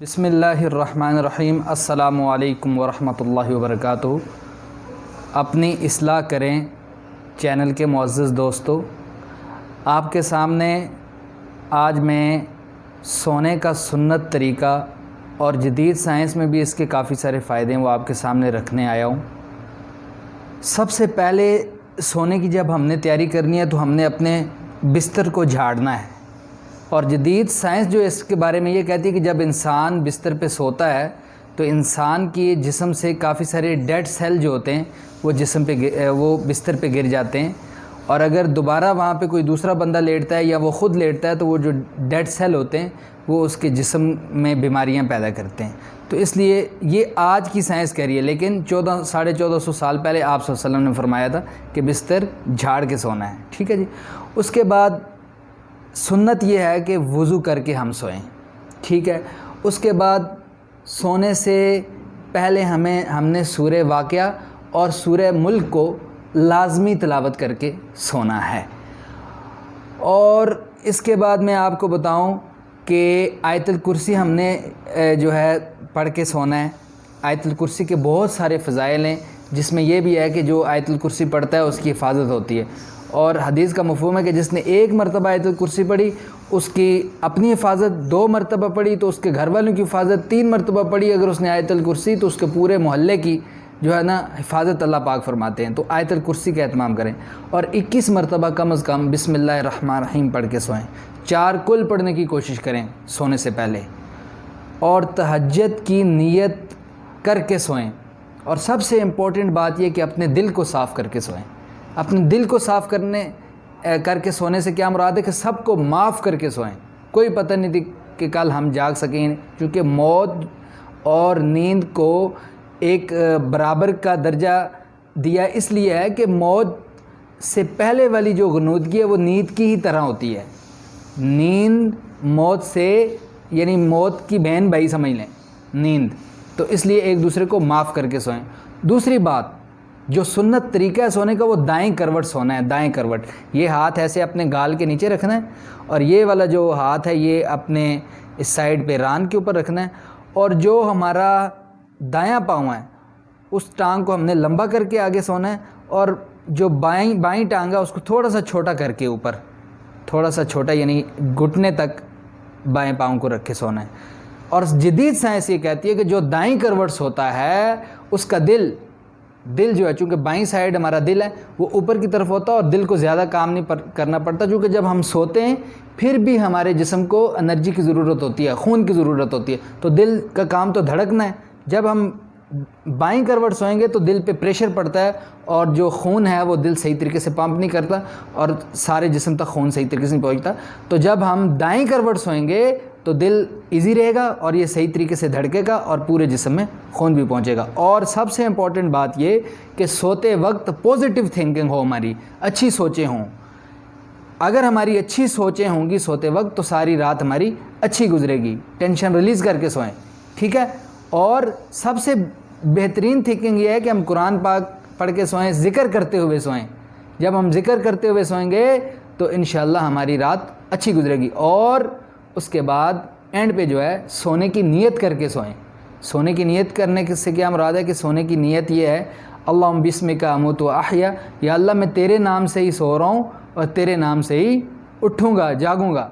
بسم اللہ الرحمن الرحیم۔ السلام علیکم ورحمۃ اللہ وبرکاتہ۔ اپنی اصلاح کریں چینل کے معزز دوستو، آپ کے سامنے آج میں سونے کا سنت طریقہ اور جدید سائنس میں بھی اس کے کافی سارے فائدے ہیں وہ آپ کے سامنے رکھنے آیا ہوں۔ سب سے پہلے سونے کی جب ہم نے تیاری کرنی ہے تو ہم نے اپنے بستر کو جھاڑنا ہے، اور جدید سائنس جو اس کے بارے میں یہ کہتی ہے کہ جب انسان بستر پہ سوتا ہے تو انسان کی جسم سے کافی سارے ڈیڈ سیل جو ہوتے ہیں وہ وہ بستر پہ گر جاتے ہیں، اور اگر دوبارہ وہاں پہ کوئی دوسرا بندہ لیٹتا ہے یا وہ خود لیٹتا ہے تو وہ جو ڈیڈ سیل ہوتے ہیں وہ اس کے جسم میں بیماریاں پیدا کرتے ہیں۔ تو اس لیے یہ آج کی سائنس کہہ رہی ہے، لیکن 1450 سال پہلے آپ صلی اللہ علیہ وسلم نے فرمایا تھا کہ بستر جھاڑ کے سونا ہے، ٹھیک ہے جی۔ اس کے بعد سنت یہ ہے کہ وضو کر کے ہم سوئیں، ٹھیک ہے۔ اس کے بعد سونے سے پہلے ہم نے سورہ واقعہ اور سورہ ملک کو لازمی تلاوت کر کے سونا ہے۔ اور اس کے بعد میں آپ کو بتاؤں کہ آیت الکرسی ہم نے جو ہے پڑھ کے سونا ہے۔ آیت الکرسی کے بہت سارے فضائل ہیں، جس میں یہ بھی ہے کہ جو آیت الکرسی پڑھتا ہے اس کی حفاظت ہوتی ہے، اور حدیث کا مفہوم ہے کہ جس نے ایک مرتبہ آیت الکرسی پڑھی اس کی اپنی حفاظت 2 مرتبہ پڑھی تو اس کے گھر والوں کی حفاظت 3 مرتبہ پڑھی اگر اس نے آیت الکرسی تو اس کے پورے محلے کی جو ہے نا حفاظت اللہ پاک فرماتے ہیں۔ تو آیت الکرسی کا اہتمام کریں، اور 21 مرتبہ کم از کم بسم اللہ الرحمن الرحیم پڑھ کے سوئیں۔ 4 کل پڑھنے کی کوشش کریں سونے سے پہلے، اور تہجد کی نیت کر کے سوئیں۔ اور سب سے امپورٹنٹ بات یہ کہ اپنے دل کو صاف کر کے سوئیں۔ اپنے دل کو صاف کر کے سونے سے کیا مراد ہے کہ سب کو معاف کر کے سوئیں۔ کوئی پتہ نہیں تھی کہ کل ہم جاگ سکیں، کیونکہ موت اور نیند کو ایک برابر کا درجہ دیا اس لیے ہے کہ موت سے پہلے والی جو غنودگی ہے وہ نیند کی ہی طرح ہوتی ہے۔ نیند موت سے یعنی موت کی بہن بھائی سمجھ لیں نیند، تو اس لیے ایک دوسرے کو معاف کر کے سوئیں۔ دوسری بات جو سنت طریقہ ہے سونے کا وہ دائیں کروٹ سونا ہے۔ دائیں کروٹ، یہ ہاتھ ایسے اپنے گال کے نیچے رکھنا ہے، اور یہ والا جو ہاتھ ہے یہ اپنے اس سائڈ پہ ران کے اوپر رکھنا ہے، اور جو ہمارا دایاں پاؤں ہے اس ٹانگ کو ہم نے لمبا کر کے آگے سونا ہے، اور جو بائیں ٹانگ ہے اس کو تھوڑا سا چھوٹا کر کے اوپر، تھوڑا سا چھوٹا یعنی گھٹنے تک بائیں پاؤں کو رکھ کے سونا ہے۔ اور جدید سائنس یہ کہتی ہے کہ جو دائیں کروٹ سوتا ہے اس کا دل جو ہے، چونکہ بائیں سائیڈ ہمارا دل ہے وہ اوپر کی طرف ہوتا ہے، اور دل کو زیادہ کام نہیں کرنا پڑتا، چونکہ جب ہم سوتے ہیں پھر بھی ہمارے جسم کو انرجی کی ضرورت ہوتی ہے، خون کی ضرورت ہوتی ہے، تو دل کا کام تو دھڑکنا ہے۔ جب ہم بائیں کروٹ سوئیں گے تو دل پہ پریشر پڑتا ہے، اور جو خون ہے وہ دل صحیح طریقے سے پمپ نہیں کرتا، اور سارے جسم تک خون صحیح طریقے سے نہیں پہنچتا۔ تو جب ہم دائیں کروٹ سوئیں گے تو دل ایزی رہے گا، اور یہ صحیح طریقے سے دھڑکے گا، اور پورے جسم میں خون بھی پہنچے گا۔ اور سب سے امپورٹنٹ بات یہ کہ سوتے وقت پازیٹیو تھنکنگ ہو، ہماری اچھی سوچیں ہوں۔ اگر ہماری اچھی سوچیں ہوں گی سوتے وقت تو ساری رات ہماری اچھی گزرے گی۔ ٹینشن ریلیز کر کے سوئیں، ٹھیک ہے۔ اور سب سے بہترین تھنکنگ یہ ہے کہ ہم قرآن پاک پڑھ کے سوئیں، ذکر کرتے ہوئے سوئیں۔ جب ہم ذکر کرتے ہوئے سوئیں گے تو انشاءاللہ ہماری رات اچھی گزرے گی۔ اور اس کے بعد اینڈ پہ جو ہے سونے کی نیت کر کے سوئیں۔ سونے کی نیت کرنے سے کیا مراد ہے کہ سونے کی نیت یہ ہے اللہم بسمک اموت و احیا، یا اللہ میں تیرے نام سے ہی سو رہا ہوں اور تیرے نام سے ہی اٹھوں گا، جاگوں گا۔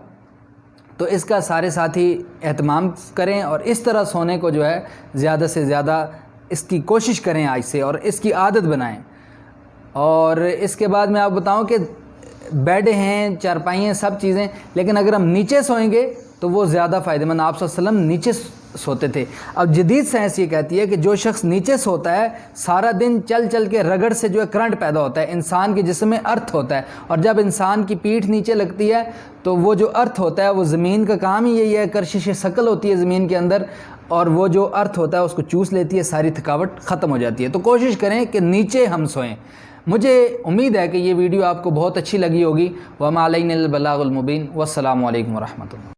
تو اس کا سارے ساتھی اہتمام کریں، اور اس طرح سونے کو جو ہے زیادہ سے زیادہ اس کی کوشش کریں آج سے، اور اس کی عادت بنائیں۔ اور اس کے بعد میں آپ بتاؤں کہ بیڈ ہیں، چارپائی ہیں، سب چیزیں، لیکن اگر ہم نیچے سوئیں گے تو وہ زیادہ فائدہ مند۔ آپ صلی اللہ علیہ وسلم نیچے سوتے تھے۔ اب جدید سائنس یہ کہتی ہے کہ جو شخص نیچے سوتا ہے سارا دن چل چل کے رگڑ سے جو ہے کرنٹ پیدا ہوتا ہے، انسان کے جسم میں ارتھ ہوتا ہے، اور جب انسان کی پیٹھ نیچے لگتی ہے تو وہ جو ارتھ ہوتا ہے وہ زمین کا کام ہی یہی ہے، کرشش ثقل ہوتی ہے زمین کے اندر، اور وہ جو ارتھ ہوتا ہے اس کو چوس لیتی ہے، ساری تھکاوٹ ختم ہو جاتی ہے۔ تو کوشش کریں کہ نیچے ہم سوئیں۔ مجھے امید ہے کہ یہ ویڈیو آپ کو بہت اچھی لگی ہوگی۔ وما علینا البلاغ المبین، والسلام علیکم ورحمۃ اللہ۔